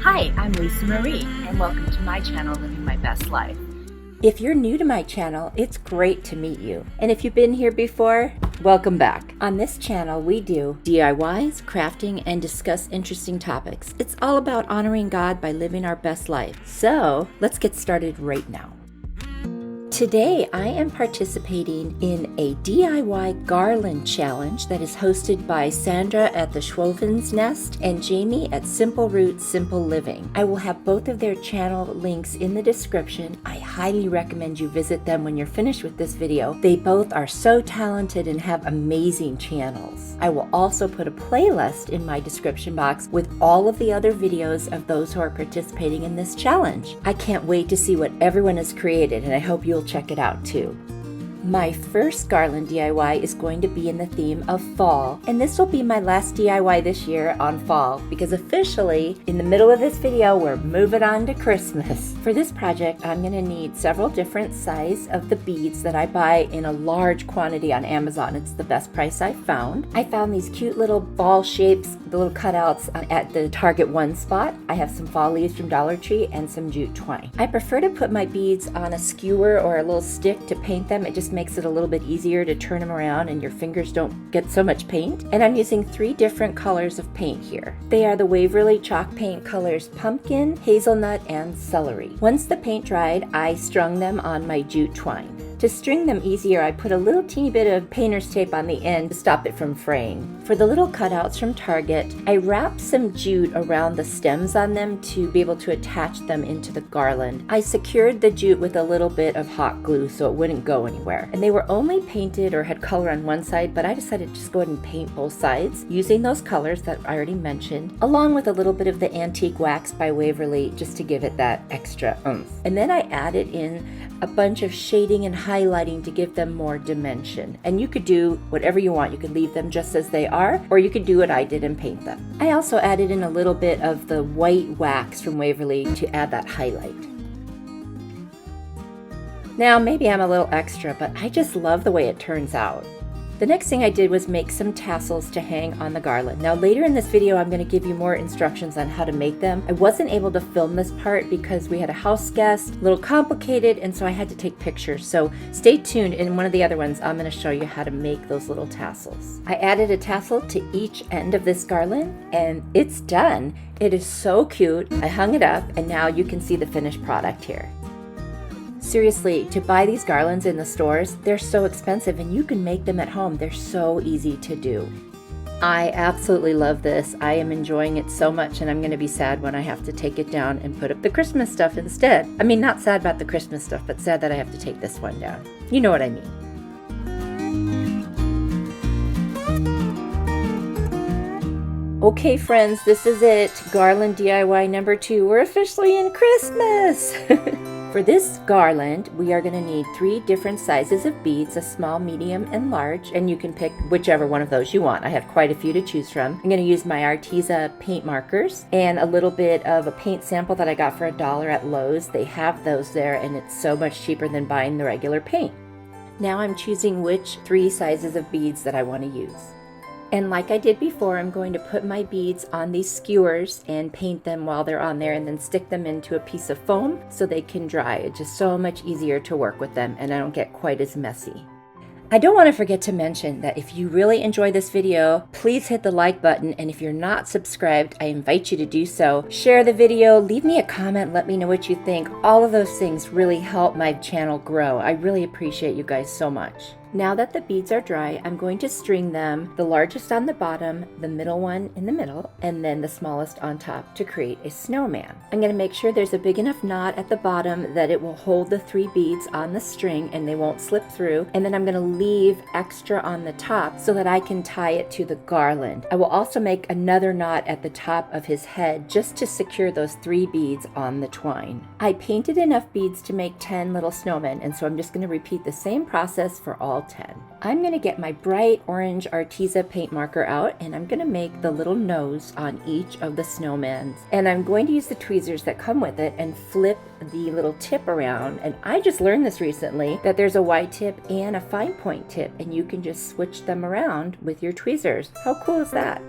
Hi, I'm Lisa Marie, and welcome to my channel, Living My Best Life. If you're new to my channel, it's great to meet you. And if you've been here before, welcome back. On this channel, we do DIYs, crafting, and discuss interesting topics. It's all about honoring God by living our best life. So let's get started right now. Today, I am participating in a DIY garland challenge that is hosted by Sandra at the SCHWOWIN'S Nest and Jamie at Simple Roots Simple Living. I will have both of their channel links in the description. I highly recommend you visit them when you're finished with this video. They both are so talented and have amazing channels. I will also put a playlist in my description box with all of the other videos of those who are participating in this challenge. I can't wait to see what everyone has created, and I hope you'll check it out too. My first garland DIY is going to be in the theme of fall, and this will be my last DIY this year on fall because officially in the middle of this video we're moving on to Christmas. For this project I'm going to need several different sizes of the beads that I buy in a large quantity on Amazon. It's the best price I've found. I found these cute little ball shapes, the little cutouts at the Target One spot. I have some fall leaves from Dollar Tree and some jute twine. I prefer to put my beads on a skewer or a little stick to paint them. It just makes it a little bit easier to turn them around and your fingers don't get so much paint. And I'm using 3 different colors of paint here. They are the Waverly chalk paint colors Pumpkin, Hazelnut, and Celery. Once the paint dried, I strung them on my jute twine. To string them easier, I put a little teeny bit of painter's tape on the end to stop it from fraying. For the little cutouts from Target, I wrapped some jute around the stems on them to be able to attach them into the garland. I secured the jute with a little bit of hot glue so it wouldn't go anywhere. And they were only painted or had color on one side, but I decided to just go ahead and paint both sides using those colors that I already mentioned, along with a little bit of the antique wax by Waverly just to give it that extra oomph. And then I added in a bunch of shading and highlighting to give them more dimension. And you could do whatever you want. You could leave them just as they are, or you could do what I did and paint them. I also added in a little bit of the white wax from Waverly to add that highlight. Now, maybe I'm a little extra, but I just love the way it turns out. The next thing I did was make some tassels to hang on the garland. Now later in this video I'm going to give you more instructions on how to make them. I wasn't able to film this part because we had a house guest, a little complicated, and so I had to take pictures. So stay tuned. In one of the other ones I'm going to show you how to make those little tassels. I added a tassel to each end of this garland and it's done. It is so cute. I hung it up and now you can see the finished product here. Seriously, to buy these garlands in the stores, they're so expensive and you can make them at home. They're so easy to do. I absolutely love this. I am enjoying it so much and I'm going to be sad when I have to take it down and put up the Christmas stuff instead. I mean, not sad about the Christmas stuff, but sad that I have to take this one down. You know what I mean. Okay friends, this is it. Garland DIY number 2. We're officially in Christmas! For this garland, we are going to need 3 different sizes of beads, a small, medium, and large, and you can pick whichever one of those you want. I have quite a few to choose from. I'm going to use my Arteza paint markers and a little bit of a paint sample that I got for $1 at Lowe's. They have those there and it's so much cheaper than buying the regular paint. Now I'm choosing which 3 sizes of beads that I want to use. And like I did before, I'm going to put my beads on these skewers and paint them while they're on there and then stick them into a piece of foam so they can dry. It's just so much easier to work with them and I don't get quite as messy. I don't want to forget to mention that if you really enjoy this video, please hit the like button, and if you're not subscribed, I invite you to do so. Share the video, leave me a comment, let me know what you think. All of those things really help my channel grow. I really appreciate you guys so much. Now that the beads are dry, I'm going to string them, the largest on the bottom, the middle one in the middle, and then the smallest on top to create a snowman. I'm going to make sure there's a big enough knot at the bottom that it will hold the 3 beads on the string and they won't slip through. And then I'm going to leave extra on the top so that I can tie it to the garland. I will also make another knot at the top of his head just to secure those 3 beads on the twine. I painted enough beads to make 10 little snowmen, and so I'm just going to repeat the same process for all 10. I'm going to get my bright orange Arteza paint marker out and I'm going to make the little nose on each of the snowmans. And I'm going to use the tweezers that come with it and flip the little tip around. And I just learned this recently that there's a wide tip and a fine point tip and you can just switch them around with your tweezers. How cool is that?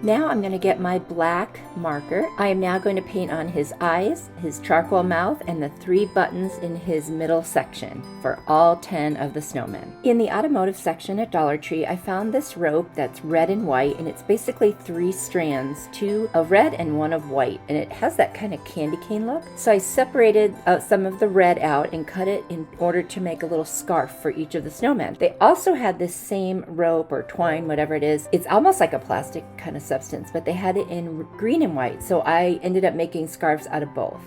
Now I'm going to get my black marker. I am now going to paint on his eyes, his charcoal mouth, and the 3 buttons in his middle section for all 10 of the snowmen. In the automotive section at Dollar Tree, I found this rope that's red and white, and it's basically 3 strands, 2 of red and 1 of white, and it has that kind of candy cane look. So I separated some of the red out and cut it in order to make a little scarf for each of the snowmen. They also had this same rope or twine, whatever it is. It's almost like a plastic kind of substance, but they had it in green and white, so I ended up making scarves out of both.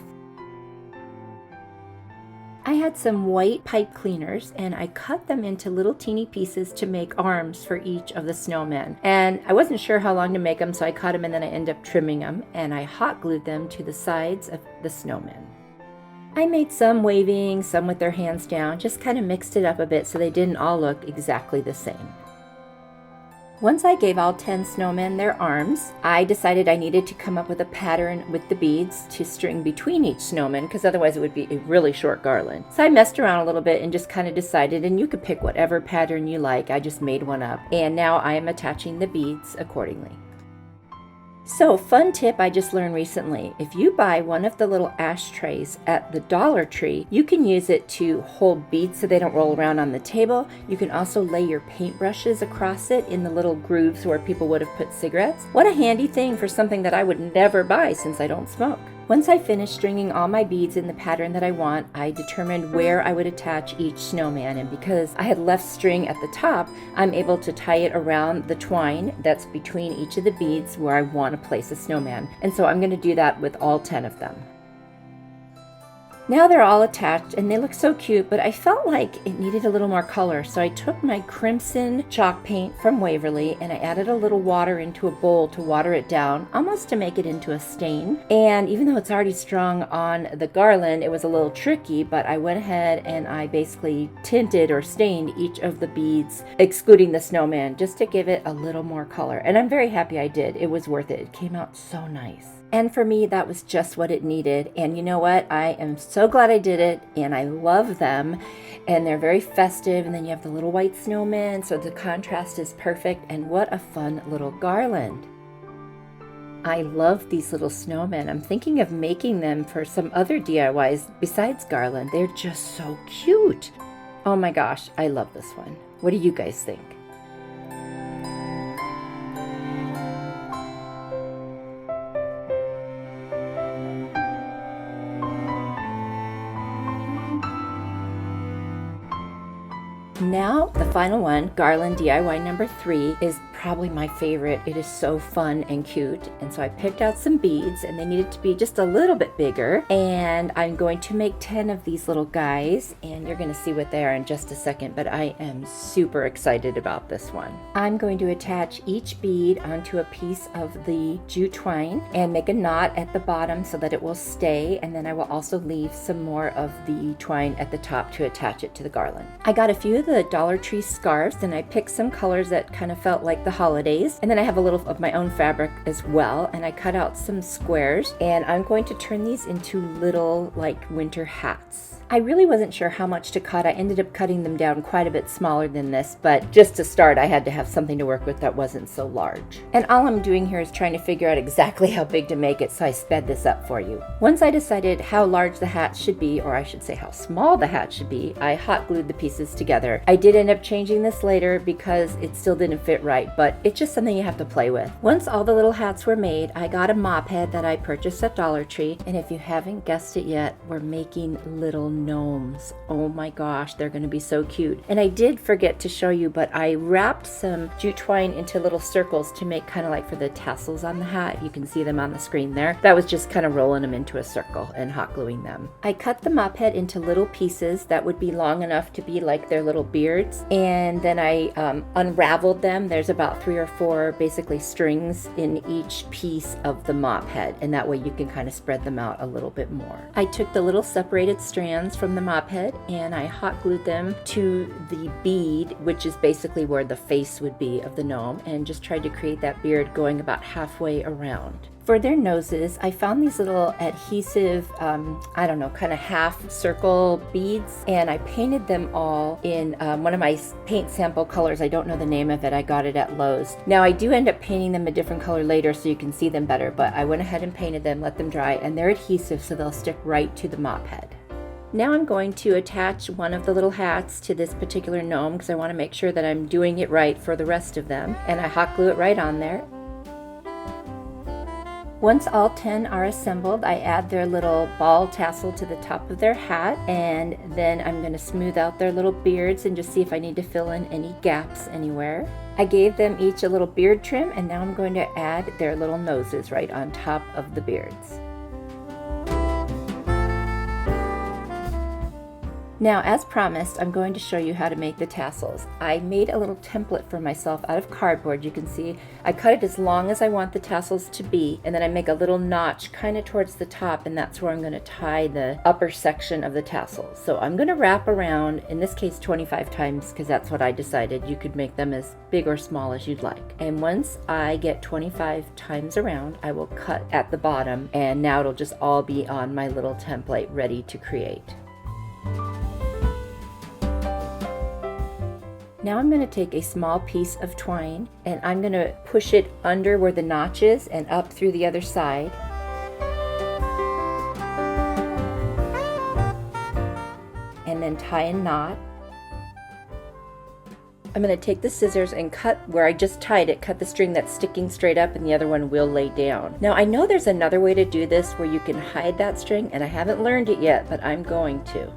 I had some white pipe cleaners and I cut them into little teeny pieces to make arms for each of the snowmen. And I wasn't sure how long to make them, so I cut them and then I ended up trimming them, and I hot glued them to the sides of the snowmen. I made some waving, some with their hands down, just kind of mixed it up a bit so they didn't all look exactly the same. Once I gave all 10 snowmen their arms, I decided I needed to come up with a pattern with the beads to string between each snowman, because otherwise it would be a really short garland. So I messed around a little bit and just kind of decided, and you could pick whatever pattern you like. I just made one up, and now I am attaching the beads accordingly. So, fun tip I just learned recently. If you buy one of the little ashtrays at the Dollar Tree, you can use it to hold beads so they don't roll around on the table. You can also lay your paintbrushes across it in the little grooves where people would have put cigarettes. What a handy thing for something that I would never buy since I don't smoke. Once I finished stringing all my beads in the pattern that I want, I determined where I would attach each snowman, and because I had left string at the top, I'm able to tie it around the twine that's between each of the beads where I want to place a snowman. And so I'm going to do that with all 10 of them. Now they're all attached and they look so cute, but I felt like it needed a little more color, so I took my crimson chalk paint from Waverly and I added a little water into a bowl to water it down, almost to make it into a stain. And even though it's already strung on the garland, it was a little tricky, but I went ahead and I basically tinted or stained each of the beads, excluding the snowman, just to give it a little more color. And I'm very happy I did. It was worth it. It came out so nice. And for me, that was just what it needed. And you know what? I am so glad I did it, and I love them. And they're very festive, and then you have the little white snowman, so the contrast is perfect. And what a fun little garland. I love these little snowmen. I'm thinking of making them for some other DIYs besides garland. They're just so cute. Oh my gosh, I love this one. What do you guys think? Now, the final one, Garland DIY number 3, is probably my favorite. It is so fun and cute. And so I picked out some beads, and they needed to be just a little bit bigger. And I'm going to make 10 of these little guys, and you're going to see what they are in just a second, but I am super excited about this one. I'm going to attach each bead onto a piece of the jute twine and make a knot at the bottom so that it will stay, and then I will also leave some more of the twine at the top to attach it to the garland. I got a few of the Dollar Tree scarves, and I picked some colors that kind of felt like the holidays, and then I have a little of my own fabric as well, and I cut out some squares, and I'm going to turn these into little like winter hats. I really wasn't sure how much to cut. I ended up cutting them down quite a bit smaller than this, but just to start I had to have something to work with that wasn't so large. And all I'm doing here is trying to figure out exactly how big to make it, so I sped this up for you. Once I decided how large the hat should be, or I should say how small the hat should be, I hot glued the pieces together. I did end up changing this later because it still didn't fit right, but it's just something you have to play with. Once all the little hats were made, I got a mop head that I purchased at Dollar Tree, and if you haven't guessed it yet, we're making little gnomes. Oh my gosh, they're going to be so cute. And I did forget to show you, but I wrapped some jute twine into little circles to make kind of like for the tassels on the hat. You can see them on the screen there. That was just kind of rolling them into a circle and hot gluing them. I cut the mop head into little pieces that would be long enough to be like their little beards, and then I unraveled them. There's about 3 or 4 basically strings in each piece of the mop head, and that way you can kind of spread them out a little bit more. I took the little separated strands strands from the mop head and I hot glued them to the bead, which is basically where the face would be of the gnome, and just tried to create that beard going about halfway around. For their noses, I found these little adhesive, I don't know, kind of half circle beads, and I painted them all in one of my paint sample colors. I don't know the name of it. I got it at Lowe's. Now, I do end up painting them a different color later so you can see them better, but I went ahead and painted them, let them dry, and they're adhesive, so they'll stick right to the mop head. Now I'm going to attach one of the little hats to this particular gnome because I want to make sure that I'm doing it right for the rest of them, and I hot glue it right on there. Once all 10 are assembled, I add their little ball tassel to the top of their hat, and then I'm going to smooth out their little beards and just see if I need to fill in any gaps anywhere. I gave them each a little beard trim, and now I'm going to add their little noses right on top of the beards. Now, as promised, I'm going to show you how to make the tassels. I made a little template for myself out of cardboard. You can see I cut it as long as I want the tassels to be, and then I make a little notch kind of towards the top, and that's where I'm going to tie the upper section of the tassels. So I'm going to wrap around, in this case 25 times, because that's what I decided. You could make them as big or small as you'd like. And once I get 25 times around, I will cut at the bottom, and now it'll just all be on my little template ready to create. Now I'm going to take a small piece of twine and I'm going to push it under where the notch is and up through the other side. And then tie a knot. I'm going to take the scissors and cut where I just tied it, cut the string that's sticking straight up and the other one will lay down. Now I know there's another way to do this where you can hide that string, and I haven't learned it yet, but I'm going to.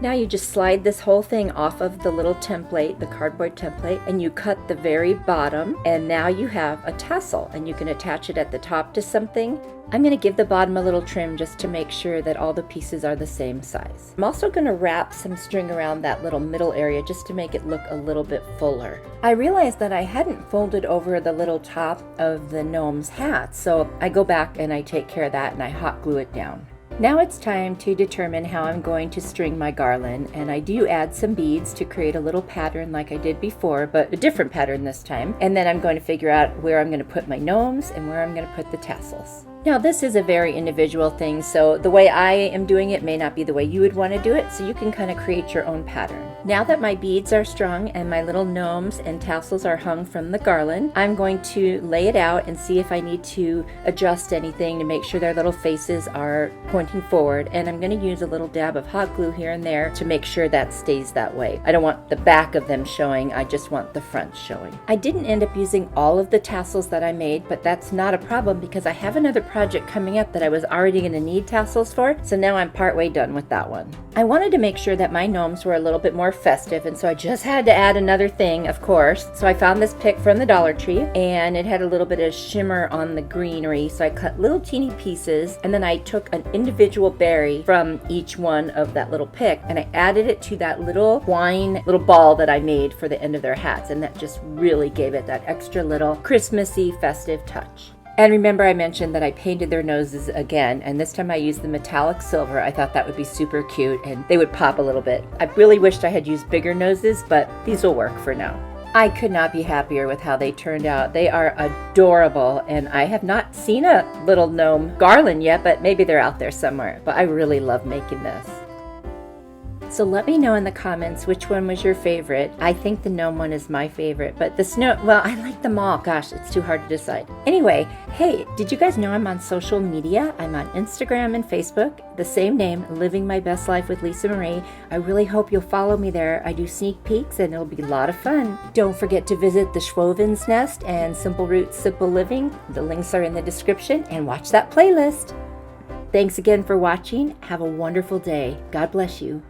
Now you just slide this whole thing off of the little template, the cardboard template, and you cut the very bottom, and now you have a tassel, and you can attach it at the top to something. I'm going to give the bottom a little trim just to make sure that all the pieces are the same size. I'm also going to wrap some string around that little middle area just to make it look a little bit fuller. I realized that I hadn't folded over the little top of the gnome's hat, so I go back and I take care of that and I hot glue it down. Now it's time to determine how I'm going to string my garland, and I do add some beads to create a little pattern like I did before, but a different pattern this time. And then I'm going to figure out where I'm going to put my gnomes and where I'm going to put the tassels. Now this is a very individual thing, so the way I am doing it may not be the way you would want to do it, so you can kind of create your own pattern. Now that my beads are strung and my little gnomes and tassels are hung from the garland, I'm going to lay it out and see if I need to adjust anything to make sure their little faces are pointing forward, and I'm going to use a little dab of hot glue here and there to make sure that stays that way. I don't want the back of them showing, I just want the front showing. I didn't end up using all of the tassels that I made, but that's not a problem because I have another project coming up that I was already going to need tassels for, so now I'm partway done with that one. I wanted to make sure that my gnomes were a little bit more festive, and so I just had to add another thing, of course. So I found this pick from the Dollar Tree, and it had a little bit of shimmer on the greenery, so I cut little teeny pieces, and then I took an individual berry from each one of that little pick, and I added it to that little twine little ball that I made for the end of their hats, and that just really gave it that extra little Christmassy festive touch. And remember, I mentioned that I painted their noses again, and this time I used the metallic silver. I thought that would be super cute and they would pop a little bit. I really wished I had used bigger noses, but these will work for now. I could not be happier with how they turned out. They are adorable, and I have not seen a little gnome garland yet, but maybe they're out there somewhere. But I really love making this. So let me know in the comments which one was your favorite. I think the gnome one is my favorite, but the snow, well, I like them all. Gosh, it's too hard to decide. Anyway, hey, did you guys know I'm on social media? I'm on Instagram and Facebook, the same name, Living My Best Life with Lisa Marie. I really hope you'll follow me there. I do sneak peeks and it'll be a lot of fun. Don't forget to visit the SCHWOWIN'S Nest and Simple Roots Simple Living. The links are in the description, and watch that playlist. Thanks again for watching. Have a wonderful day. God bless you.